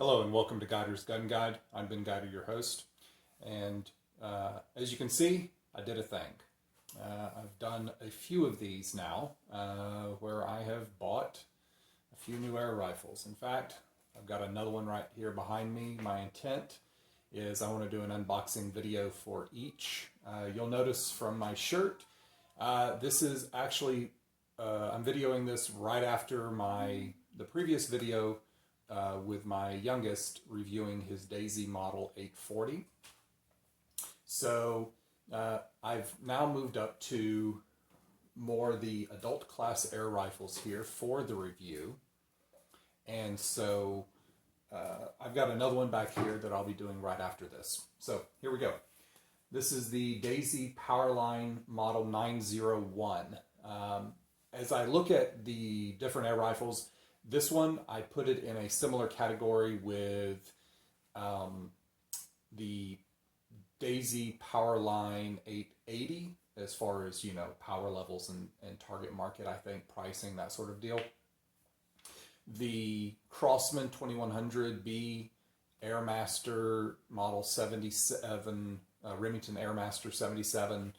Hello and welcome to Guider's Gun Guide. I'm Ben Guider, your host, and as you can see, I did a thing. I've done a few of these now where I have bought a few new air rifles. In fact, I've got another one right here behind me. My intent is I want to do an unboxing video for each. You'll notice from my shirt, this is actually, I'm videoing this right after the previous video with my youngest reviewing his Daisy Model 840. So I've now moved up to more the adult class air rifles here for the review. And so I've got another one back here that I'll be doing right after this. So here we go. This is the Daisy Powerline Model 901. As I look at the different air rifles, this one, I put it in a similar category with the Daisy Powerline 880 as far as, you know, power levels and target market, I think, pricing, that sort of deal. The Crosman 2100B Airmaster Model 77, Remington Airmaster 77,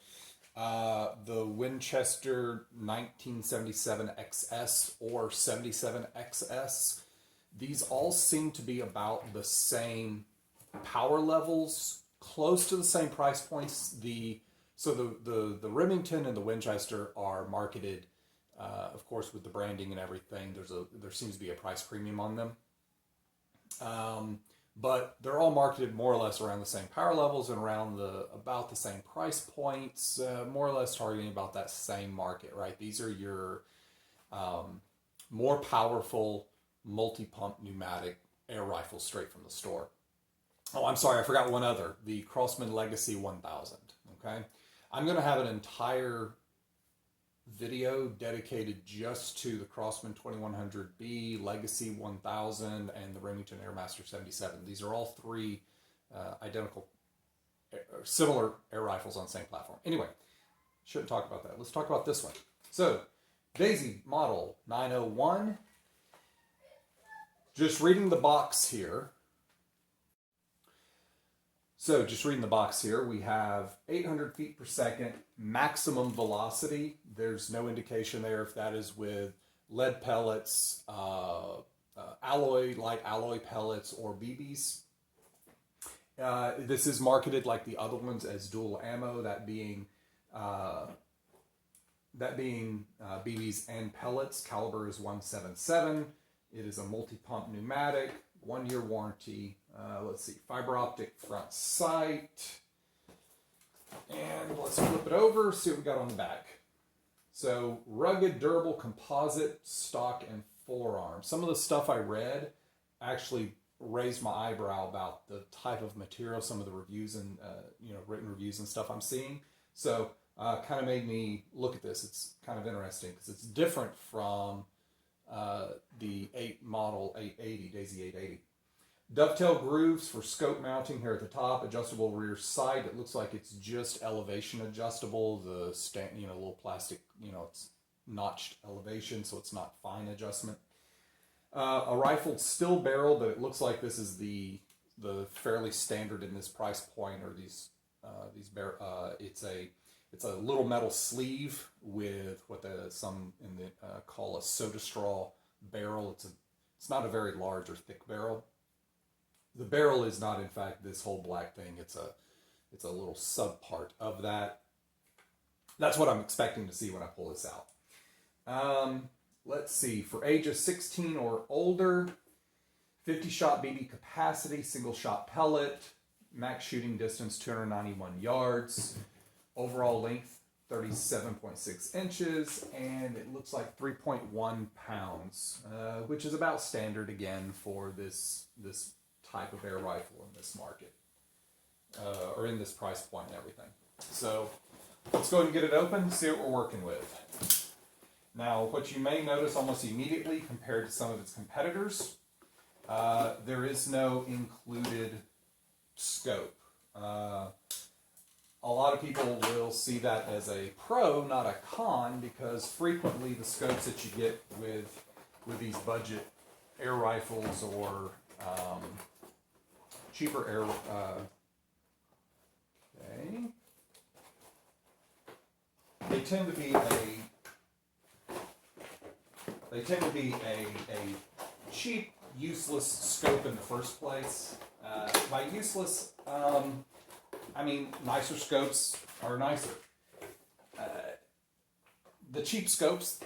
the Winchester 1977 XS or 77 XS. These all seem to be about the same power levels, close to the same price points. The Remington and the Winchester are marketed, of course, with the branding and everything. There seems to be a price premium on them. But they're all marketed more or less around the same power levels and around about the same price points, more or less targeting about that same market, right? These are your more powerful multi-pump pneumatic air rifles straight from the store. Oh, I'm sorry, I forgot one other, the Crosman Legacy 1000, okay? I'm going to have an entire video dedicated just to the Crosman 2100B, Legacy 1000, and the Remington Airmaster 77. These are all three similar air rifles on the same platform. Anyway, shouldn't talk about that. Let's talk about this one. So, Daisy Model 901. Just reading the box here. So just reading the box here, we have 800 feet per second maximum velocity. There's no indication there if that is with lead pellets, light alloy pellets, or BBs. This is marketed like the other ones as dual ammo, that being BBs and pellets. Caliber is .177. It is a multi-pump pneumatic, 1-year warranty. Let's see, fiber optic front sight. And let's flip it over, see what we got on the back. So, rugged, durable, composite, stock, and forearm. Some of the stuff I read actually raised my eyebrow about the type of material, some of the reviews and, written reviews and stuff I'm seeing. So, kind of made me look at this. It's kind of interesting because it's different from the Model 880, Daisy 880. Dovetail grooves for scope mounting here at the top. Adjustable rear sight. It looks like it's just elevation adjustable. The little plastic, it's notched elevation, so it's not fine adjustment. A rifled steel barrel, but it looks like this is the fairly standard in this price point, or these it's a little metal sleeve with what some call a soda straw barrel. It's not a very large or thick barrel. The barrel is not, in fact, this whole black thing. It's a little sub part of that. That's what I'm expecting to see when I pull this out. Let's see. For ages 16 or older, 50-shot BB capacity, single-shot pellet, max shooting distance 291 yards, overall length 37.6 inches, and it looks like 3.1 pounds, which is about standard again for this type of air rifle in this market, or in this price point and everything. So let's go ahead and get it open, see what we're working with. Now, what you may notice almost immediately compared to some of its competitors, there is no included scope. A lot of people will see that as a pro, not a con, because frequently the scopes that you get with these budget air rifles or cheaper air. Okay. They tend to be a cheap, useless scope in the first place. By useless, I mean nicer scopes are nicer. The cheap scopes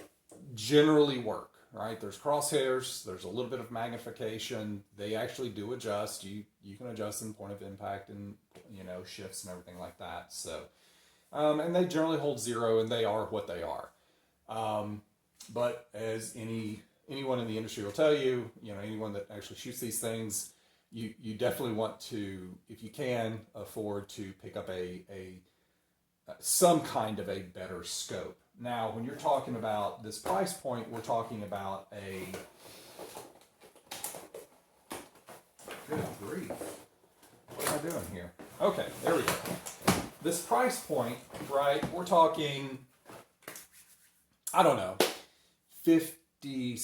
generally work, right? There's crosshairs, there's a little bit of magnification. They actually do adjust. You can adjust in point of impact and shifts and everything like that. So, and they generally hold zero, and they are what they are. But as anyone in the industry will tell you, anyone that actually shoots these things, you definitely want to, if you can, afford to pick up some kind of a better scope. Now, when you're talking about this price point, we're talking about good grief. What am I doing here? Okay, there we go. This price point, right, we're talking, I don't know, 50,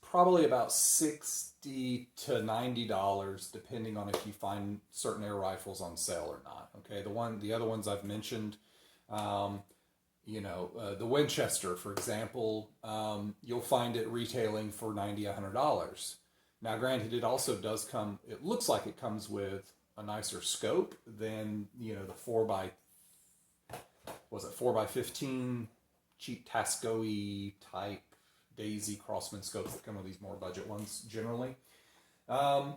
probably about $60 to $90, depending on if you find certain air rifles on sale or not. Okay, the other ones I've mentioned, the Winchester, for example, you'll find it retailing for $90, $100. Now, granted, it also does come, it looks like it comes with a nicer scope than, the 4x15 cheap Tasco-y type Daisy Crossman scopes that come with these more budget ones generally. And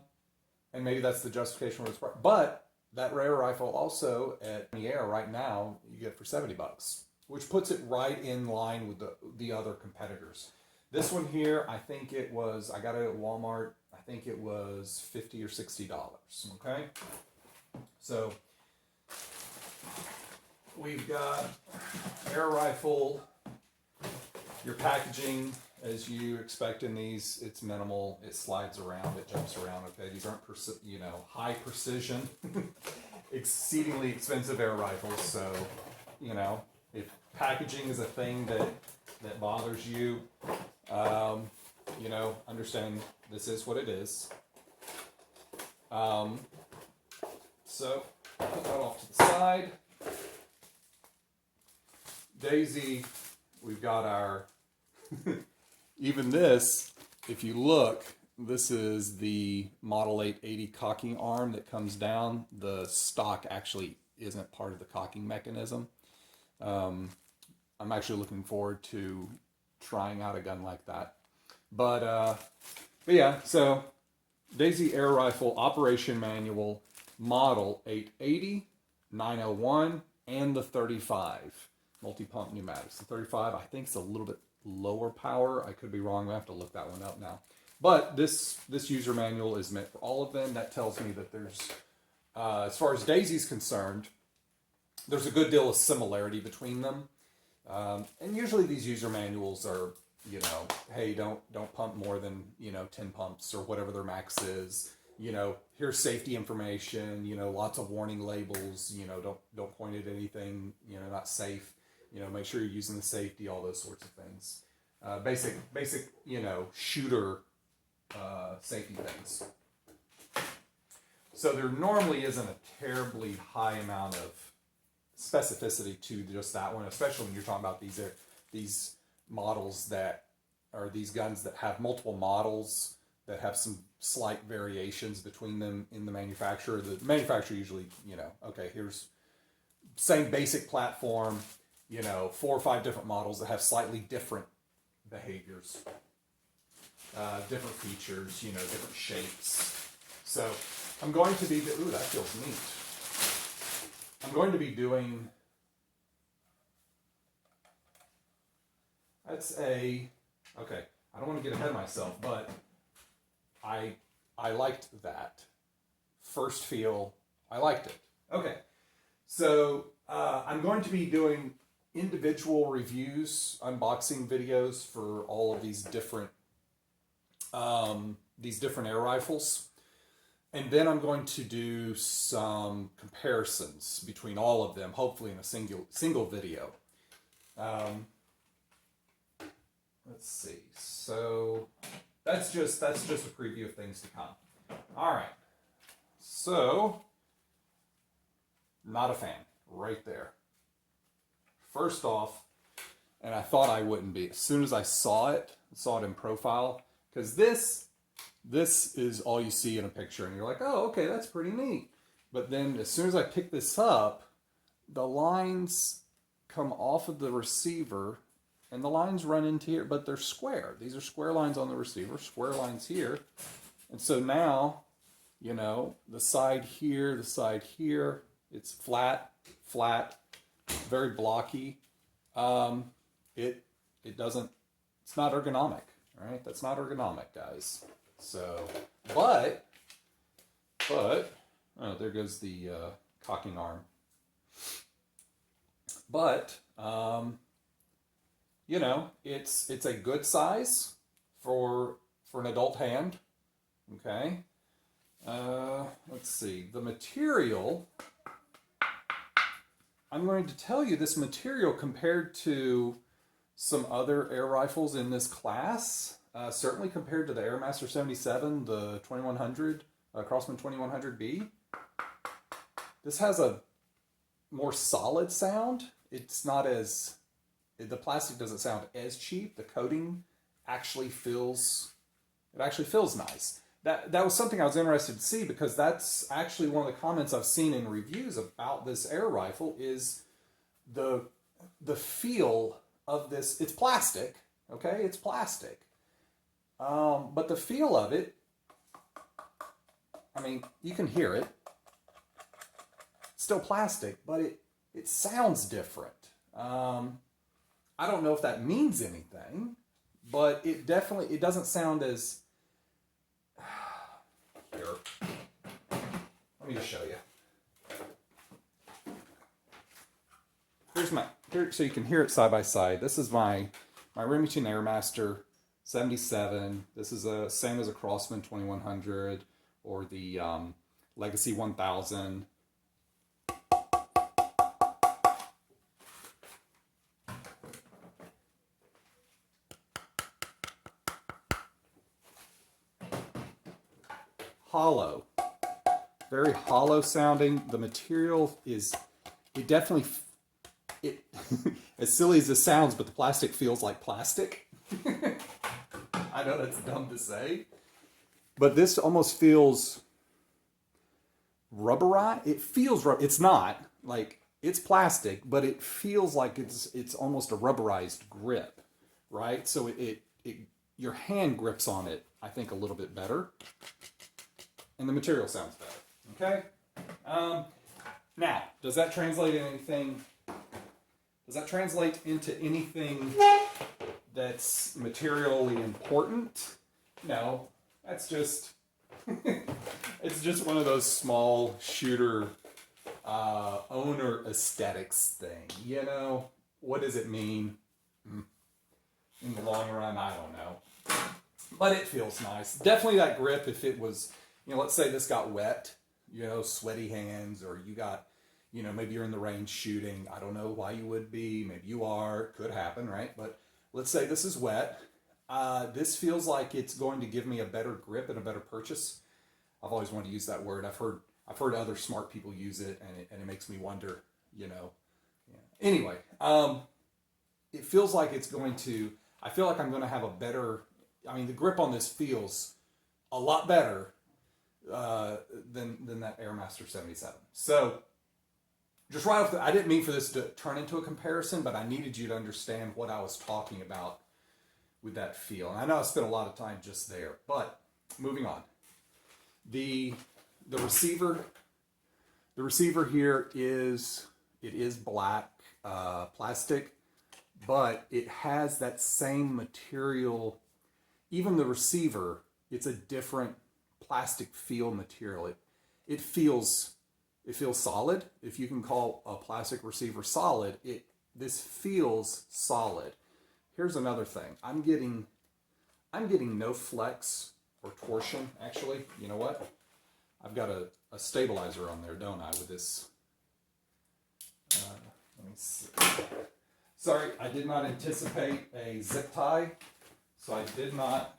maybe that's the justification for its price. But that rare rifle also at the air right now, you get for $70, which puts it right in line with the other competitors. This one here, I think it was, I got it at Walmart, I think it was $50 or $60, okay? So, we've got air rifle, your packaging, as you expect in these, it's minimal, it slides around, it jumps around, okay? These aren't, high precision, exceedingly expensive air rifles, so, if packaging is a thing that bothers you, understand this is what it is. So, put that off to the side. Daisy, we've got our, even this, if you look, this is the Model 880 cocking arm that comes down. The stock actually isn't part of the cocking mechanism. I'm actually looking forward to trying out a gun like that. But yeah, so Daisy Air Rifle Operation Manual, Model 880, 901, and the 35 multi-pump pneumatics. The 35, I think, is a little bit lower power. I could be wrong. We have to look that one up now. But this user manual is meant for all of them. That tells me that there's, as far as Daisy's concerned, there's a good deal of similarity between them. And usually these user manuals are, hey, don't pump more than, 10 pumps or whatever their max is. Here's safety information, lots of warning labels, don't point at anything, not safe, make sure you're using the safety, all those sorts of things. Basic, shooter safety things. So there normally isn't a terribly high amount of specificity to just that one, especially when you're talking about these models that are these guns that have multiple models that have some slight variations between them in the manufacturer. The manufacturer usually, okay, here's same basic platform, 4 or 5 different models that have slightly different behaviors, different features, different shapes. So I'm going to be, ooh, that feels neat. I'm going to be doing, okay, I don't want to get ahead of myself, but I liked that. First feel, I liked it. Okay, so I'm going to be doing individual reviews, unboxing videos for all of these different air rifles. And then I'm going to do some comparisons between all of them, hopefully in a single video. Let's see. So that's just a preview of things to come. All right. So, not a fan. Right there. First off, and I thought I wouldn't be. As soon as I saw it in profile, because this is all you see in a picture, and you're like, oh, okay, that's pretty neat. But then as soon as I pick this up, the lines come off of the receiver, and the lines run into here, but they're square. These are square lines on the receiver, square lines here. And so now, you know, the side here, it's flat, very blocky. It doesn't, it's not ergonomic, right? That's not ergonomic, guys. So, but, oh, there goes the cocking arm. But, you know, it's a good size for an adult hand. Okay. Let's see. The material, I'm going to tell you this material compared to some other air rifles in this class, certainly compared to the Airmaster 77, the 2100, Crossman 2100B, this has a more solid sound. It's not as, the plastic doesn't sound as cheap. The coating actually feels nice. That was something I was interested to see, because that's actually one of the comments I've seen in reviews about this air rifle is the feel of this. It's plastic, okay? It's plastic. But the feel of it, I mean, you can hear it. It's still plastic, but it sounds different. I don't know if that means anything, but it doesn't sound as... Here. Let me just show you. Here, so you can hear it side by side. This is my Remington Airmaster 77. This is the same as a Crossman 2100 or the Legacy 1000. Hollow, very hollow sounding. The material is, it definitely, as silly as this sounds, but the plastic feels like plastic. I know that's dumb to say, but this almost feels rubberized. It feels rubber. It's not, like, it's plastic, but it feels like it's almost a rubberized grip, right? So it your hand grips on it, I think, a little bit better. And the material sounds better, okay? Now, does that translate into anything? Does that translate into anything that's materially important? No, that's just, it's just one of those small shooter owner aesthetics thing. You know, what does it mean? In the long run, I don't know. But it feels nice. Definitely that grip, if it was, you know, let's say this got wet, you know, sweaty hands, or you got, you know, maybe you're in the range shooting. I don't know why you would be. Maybe you are. It could happen, right? But let's say this is wet. This feels like it's going to give me a better grip and a better purchase. I've always wanted to use that word. I've heard other smart people use it, and it makes me wonder, you know. Yeah. Anyway, it feels like it's going to, I feel like I'm going to have a better, I mean, the grip on this feels a lot better than that Airmaster 77. So, just right off I didn't mean for this to turn into a comparison, but I needed you to understand what I was talking about with that feel. And I know I spent a lot of time just there, but moving on. The receiver here is black plastic, but it has that same material. Even the receiver, it's a different plastic feel material. It feels solid. If you can call a plastic receiver solid, this feels solid. Here's another thing. I'm getting no flex or torsion, actually. You know what? I've got a stabilizer on there, don't I, with this? Let me see. Sorry, I did not anticipate a zip tie, so I did not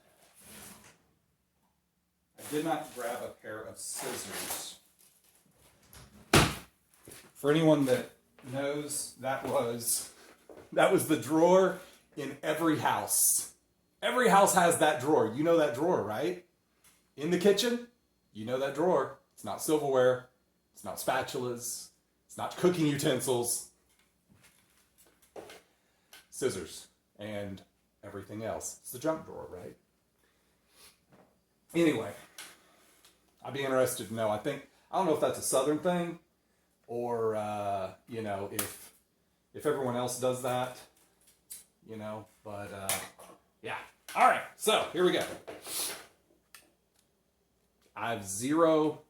did not grab a pair of scissors. For anyone that knows, that was the drawer in every house. Every house has that drawer. You know that drawer, right? In the kitchen, you know that drawer. It's not silverware. It's not spatulas. It's not cooking utensils. Scissors and everything else. It's the junk drawer, right? Anyway, I'd be interested to know. I don't know if that's a Southern thing or, if everyone else does that, but yeah. All right, so here we go. I have zero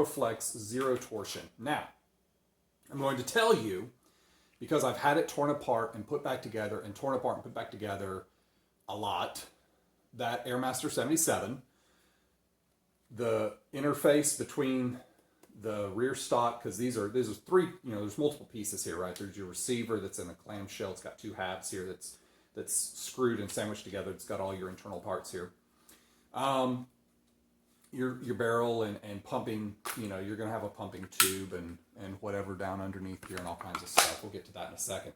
flex, zero torsion. Now, I'm going to tell you, because I've had it torn apart and put back together and torn apart and put back together a lot, that Airmaster 77, the interface between the rear stock, because these are three, there's multiple pieces here, right? There's your receiver that's in a clamshell. It's got two halves here that's screwed and sandwiched together. It's got all your internal parts here. Your barrel and pumping, you're going to have a pumping tube and whatever down underneath here and all kinds of stuff. We'll get to that in a second.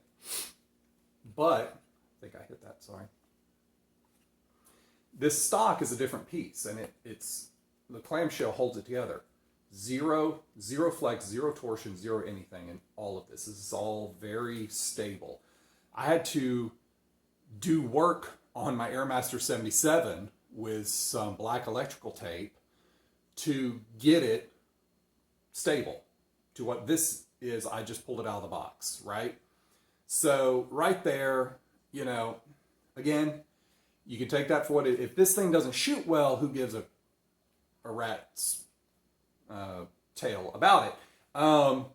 But, I think I hit that, sorry. This stock is a different piece, and it's the clamshell holds it together. Zero flex, zero torsion, zero anything in all of this. This is all very stable. I had to do work on my Airmaster 77 with some black electrical tape to get it stable to what this is. I just pulled it out of the box, right? So right there, again, you can take that for what if this thing doesn't shoot well, who gives a rat's tail about it? I'm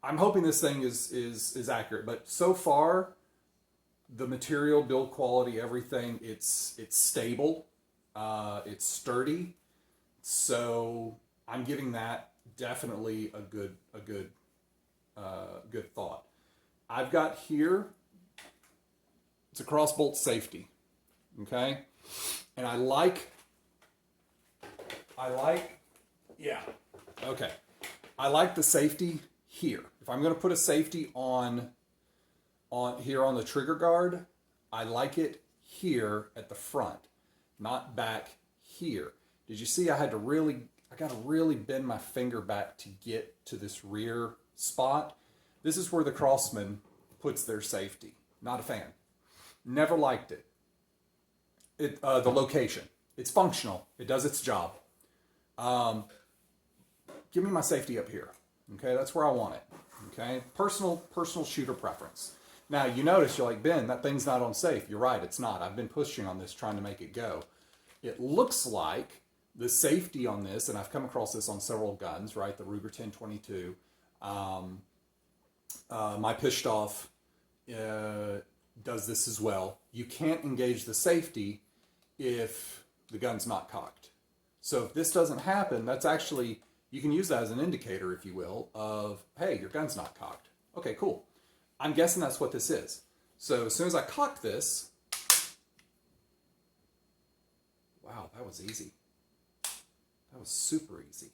hoping this thing is accurate, but so far, the material, build quality, everything, it's stable, it's sturdy. So I'm giving that definitely a good thought. I've got here, it's a cross bolt safety, okay? And I like the safety here. If I'm going to put a safety on here on the trigger guard, I like it here at the front, not back here. Did you see I got to really bend my finger back to get to this rear spot? This is where the Craftsman puts their safety. Not a fan. Never liked it. The location. It's functional. It does its job. Give me my safety up here. Okay, that's where I want it. Okay, personal shooter preference. Now, you notice, you're like, Ben, that thing's not on safe. You're right, it's not. I've been pushing on this, trying to make it go. It looks like the safety on this, and I've come across this on several guns, right? The Ruger 1022. My Pistoff does this as well. You can't engage the safety if the gun's not cocked. So if this doesn't happen, that's actually, you can use that as an indicator, if you will, of, hey, your gun's not cocked. Okay, cool. I'm guessing that's what this is. So as soon as I cock this, wow, that was easy. That was super easy.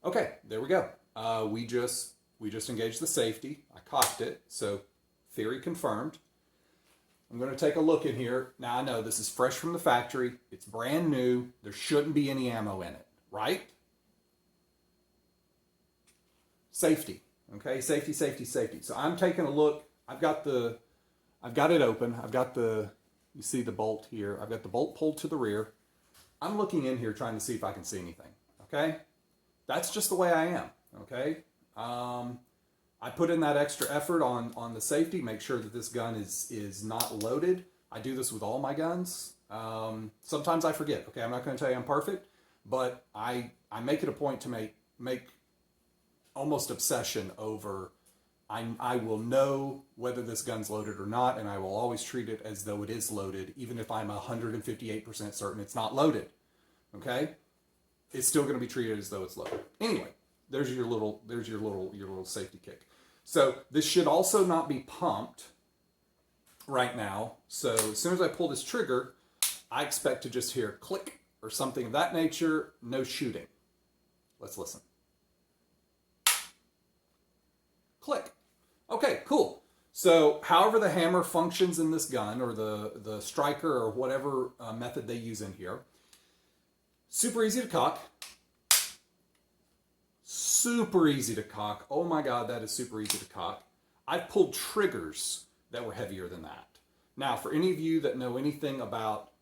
Okay, there we go. We just engaged the safety. I cocked it, so theory confirmed. I'm going to take a look in here. Now I know this is fresh from the factory. It's brand new. There shouldn't be any ammo in it, right? Safety. Okay, safety. So I'm taking a look. I've got it open. You see the bolt here. I've got the bolt pulled to the rear. I'm looking in here trying to see if I can see anything. Okay, that's just the way I am. Okay, I put in that extra effort on the safety, make sure that this gun is not loaded. I do this with all my guns. Sometimes I forget. Okay, I'm not going to tell you I'm perfect, but I make it a point to make almost obsession over. I will know whether this gun's loaded or not, and I will always treat it as though it is loaded, even if I'm 158% certain it's not loaded. Okay, it's still going to be treated as though it's loaded. Anyway, there's your little safety kick. So this should also not be pumped right now. So as soon as I pull this trigger, I expect to just hear click, or something of that nature, no shooting. Let's listen. Click. Okay, cool. So however the hammer functions in this gun, or the striker, or whatever method they use in here, super easy to cock. Super easy to cock. Oh my God, that is super easy to cock. I've pulled triggers that were heavier than that. Now, for any of you that know anything about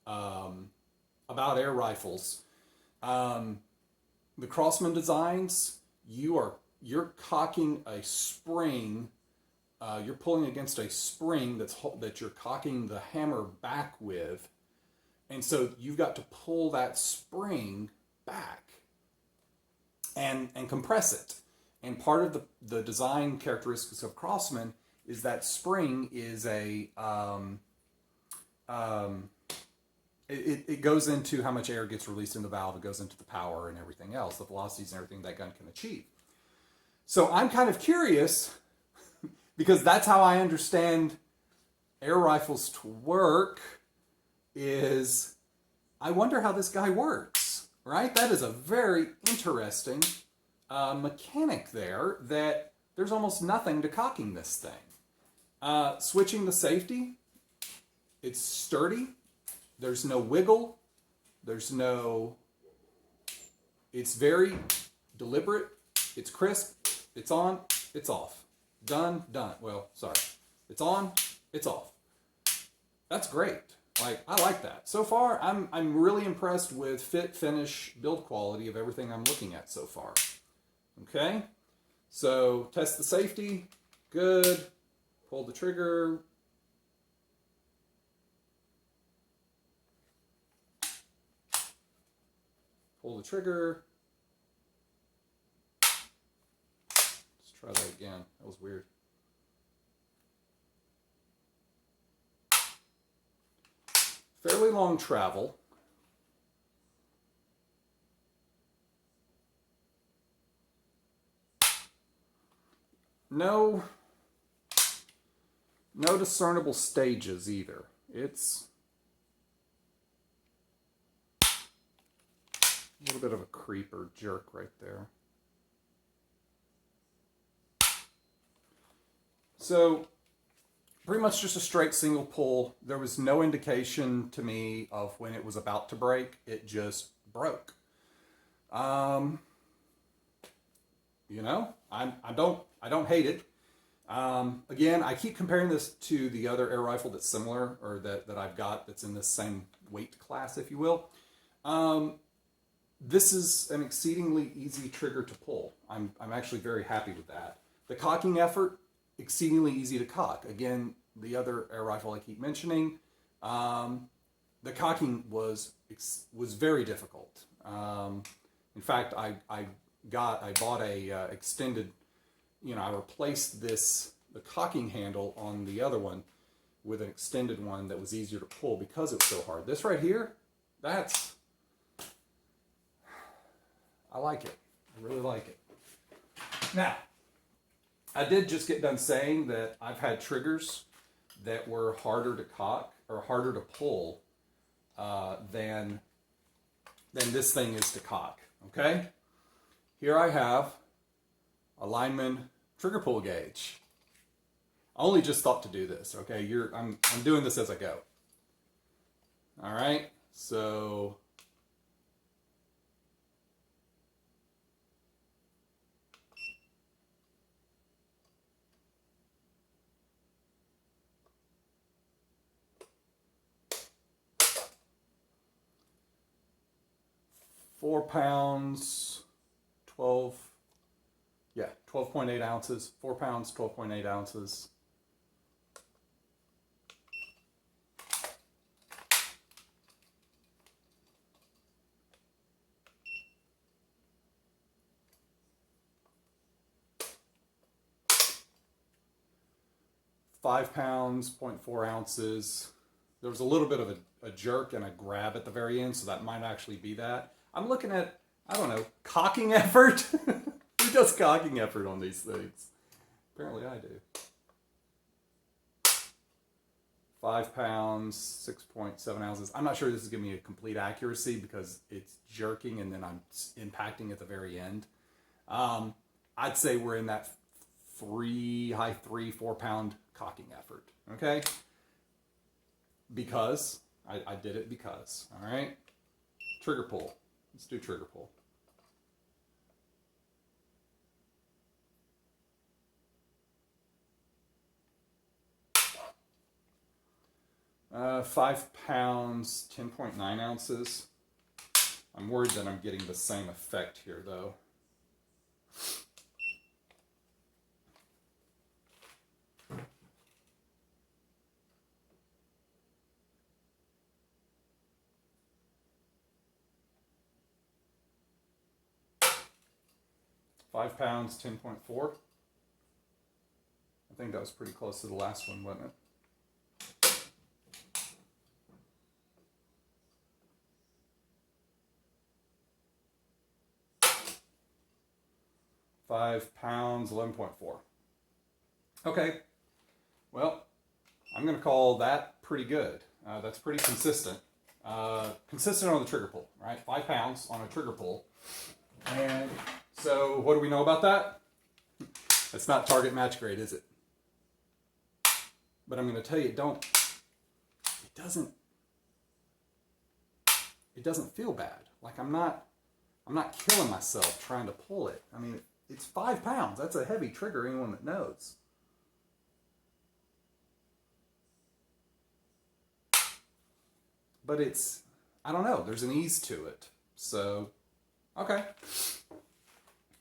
air rifles, the Crossman designs, you're cocking a spring. You're pulling against a spring that you're cocking the hammer back with, and so you've got to pull that spring back and compress it. And part of the design characteristics of Crossman is that spring is it goes into how much air gets released in the valve. It goes into the power and everything else, the velocities and everything that gun can achieve. So I'm kind of curious, because that's how I understand air rifles to work, is I wonder how this guy works, right? That is a very interesting mechanic there, that there's almost nothing to cocking this thing. Switching the safety, it's sturdy. There's no wiggle. It's very deliberate. It's crisp. It's on. It's off. Done. Well, sorry. It's on. It's off. That's great. Like, I like that. So far, I'm really impressed with fit, finish, build quality of everything I'm looking at so far. Okay? So, test the safety. Good. Pull the trigger. Pull the trigger. Let's try that again. That was weird. Fairly long travel. No discernible stages either. It's a little bit of a creep or jerk right there. So pretty much just a straight single pull. There was no indication to me of when it was about to break. It just broke. You know, I don't hate it. Again, I keep comparing this to the other air rifle that's similar, or that I've got that's in this same weight class, if you will. This is an exceedingly easy trigger to pull. I'm actually very happy with that. The cocking effort, exceedingly easy to cock. Again, the other air rifle I keep mentioning, the cocking was very difficult. In fact, I bought a extended, I replaced the cocking handle on the other one with an extended one that was easier to pull because it was so hard. This right here, I like it. I really like it. Now, I did just get done saying that I've had triggers that were harder to cock or harder to pull than this thing is to cock. Okay? Here I have a Lineman trigger pull gauge. I only just thought to do this. Okay, I'm doing this as I go. All right, so. £4, 12.8 ounces, 4 pounds, 12.8 ounces. £5, 0.4 ounces. There was a little bit of a jerk and a grab at the very end, so that might actually be that. I'm looking at, I don't know, cocking effort? Who does cocking effort on these things? Apparently I do. 5 pounds, 6.7 ounces. I'm not sure this is giving me a complete accuracy because it's jerking and then I'm impacting at the very end. I'd say we're in that high 4 pound cocking effort. Okay? Because, I did it because. All right? Trigger pull. Let's do trigger pull. Uh, 5 pounds, 10.9 ounces. I'm worried that I'm getting the same effect here, though. £5, 10.4. I think that was pretty close to the last one, wasn't it? £5, 11.4. Okay, well, I'm going to call that pretty good. That's pretty consistent. Consistent on the trigger pull, right? 5 pounds on a trigger pull. And so what do we know about that? It's not target match grade, is it? But I'm going to tell you, it doesn't feel bad. Like I'm not killing myself trying to pull it. I mean, it's 5 pounds. That's a heavy trigger, anyone that knows. But I don't know, there's an ease to it. So, okay.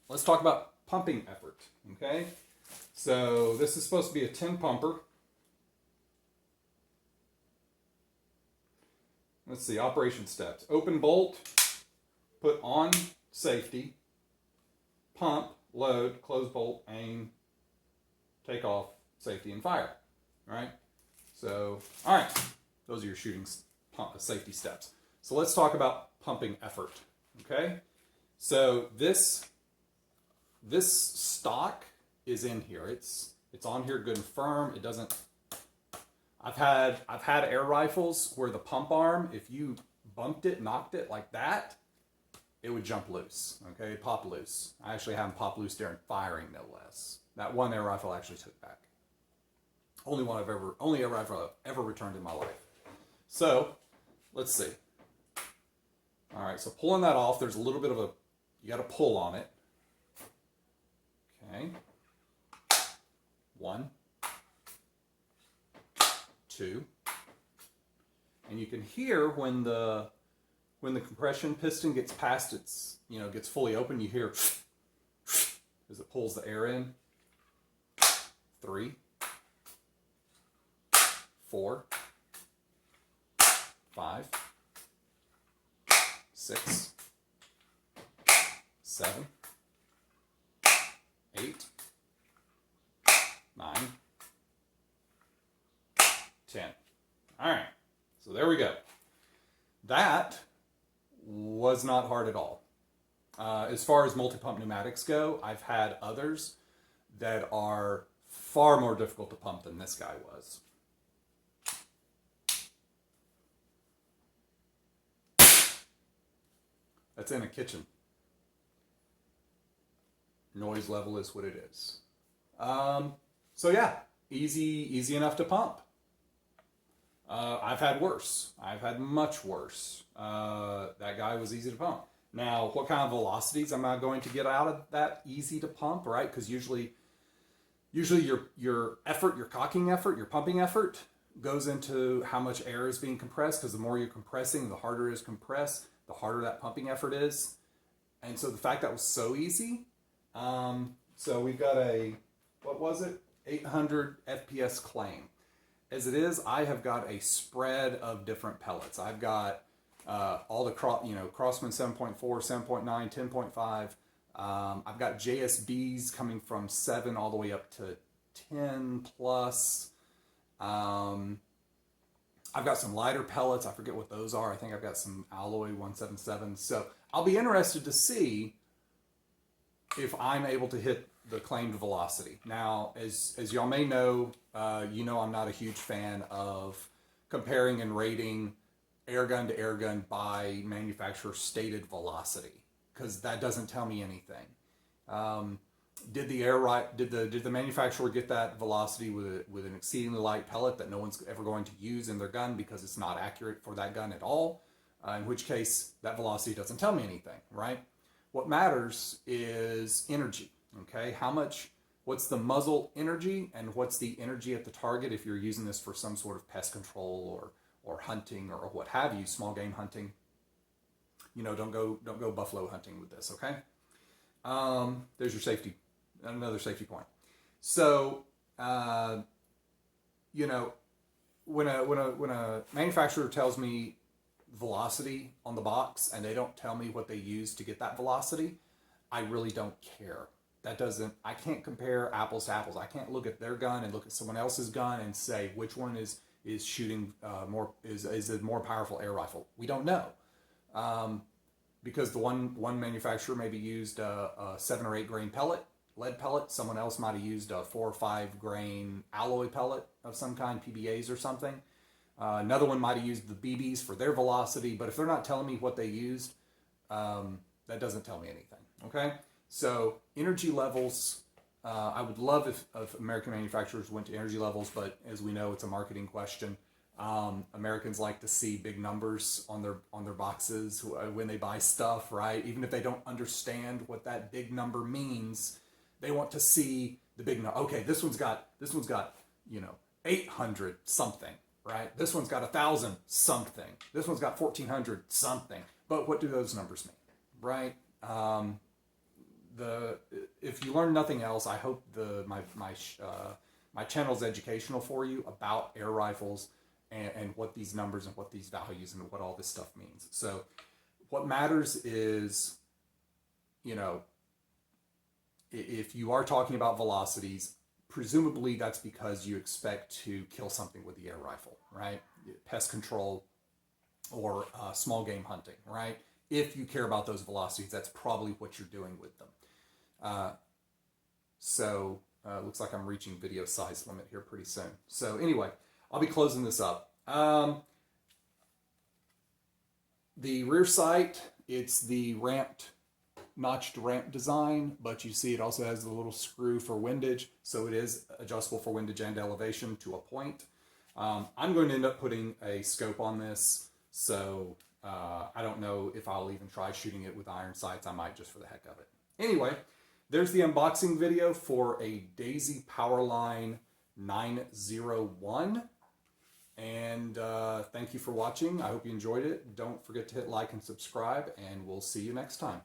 Let's talk about pumping effort, okay? So this is supposed to be a 10 pumper. Let's see, operation steps. Open bolt, put on safety, pump, load, close bolt, aim, take off, safety, and fire. All right? So, all right, those are your shooting safety steps. So let's talk about pumping effort, okay? So this stock is in here. It's on here good and firm. It doesn't. I've had air rifles where the pump arm, if you bumped it, knocked it like that, it would jump loose. Okay, pop loose. I actually had them pop loose during firing, no less. That one air rifle I actually took back. Only air rifle I've ever returned in my life. So let's see. All right, so pulling that off, there's a little bit of you got to pull on it. Okay. 1, 2, and you can hear when the compression piston gets past its, gets fully open, you hear as it pulls the air in. 3, 4, 5, 6, 7, 8, 9, 10. All right, so there we go. That was not hard at all. As far as multi-pump pneumatics go, I've had others that are far more difficult to pump than this guy was. That's in a kitchen. Noise level is what it is. So yeah, easy enough to pump. I've had worse. I've had much worse. That guy was easy to pump. Now, what kind of velocities am I going to get out of that easy to pump, right? Because usually your effort, your cocking effort, your pumping effort goes into how much air is being compressed, because the more you're compressing, the harder it is compressed, the harder that pumping effort is. And so the fact that was so easy, so we've got what was it? 800 FPS claim. As it is, I have got a spread of different pellets. I've got all the Crossman 7.4, 7.9, 10.5. I've got JSBs coming from 7 all the way up to 10 plus. I've got some lighter pellets. I forget what those are. I think I've got some Alloy 177. So I'll be interested to see if I'm able to hit the claimed velocity. Now, as y'all may know, I'm not a huge fan of comparing and rating air gun to air gun by manufacturer stated velocity, because that doesn't tell me anything. Did the manufacturer get that velocity with an exceedingly light pellet that no one's ever going to use in their gun because it's not accurate for that gun at all? In which case, that velocity doesn't tell me anything, right? What matters is energy, okay? What's the muzzle energy and what's the energy at the target if you're using this for some sort of pest control or hunting or what have you, small game hunting. You know, don't go buffalo hunting with this, okay? There's your another safety point. So, you know, when a manufacturer tells me velocity on the box and they don't tell me what they use to get that velocity, I really don't care. I can't compare apples to apples. I can't look at their gun and look at someone else's gun and say which one is shooting is a more powerful air rifle. We don't know. Because the one manufacturer maybe used a 7 or 8 grain lead pellet. Someone else might have used a 4 or 5 grain alloy pellet of some kind, PBAs or something. Another one might have used the BBs for their velocity, but if they're not telling me what they used, that doesn't tell me anything, okay? So energy levels, I would love if American manufacturers went to energy levels, but as we know, it's a marketing question. Americans like to see big numbers on their boxes when they buy stuff, right? Even if they don't understand what that big number means, they want to see the big number. Okay, this one's got 800 something, right? This one's got 1,000 something. This one's got 1,400 something. But what do those numbers mean, right? If you learn nothing else, I hope my channel is educational for you about air rifles and what these numbers and what these values and what all this stuff means. So what matters is, you know, if you are talking about velocities, presumably that's because you expect to kill something with the air rifle, right? Pest control or small game hunting, right? If you care about those velocities, that's probably what you're doing with them. Looks like I'm reaching video size limit here pretty soon. So anyway, I'll be closing this up. The rear sight, it's the notched ramp design, but you see it also has the little screw for windage, so it is adjustable for windage and elevation to a point. I'm going to end up putting a scope on this, so I don't know if I'll even try shooting it with iron sights. I might just for the heck of it. Anyway, there's the unboxing video for a Daisy Powerline 901. And thank you for watching. I hope you enjoyed it. Don't forget to hit like and subscribe, and we'll see you next time.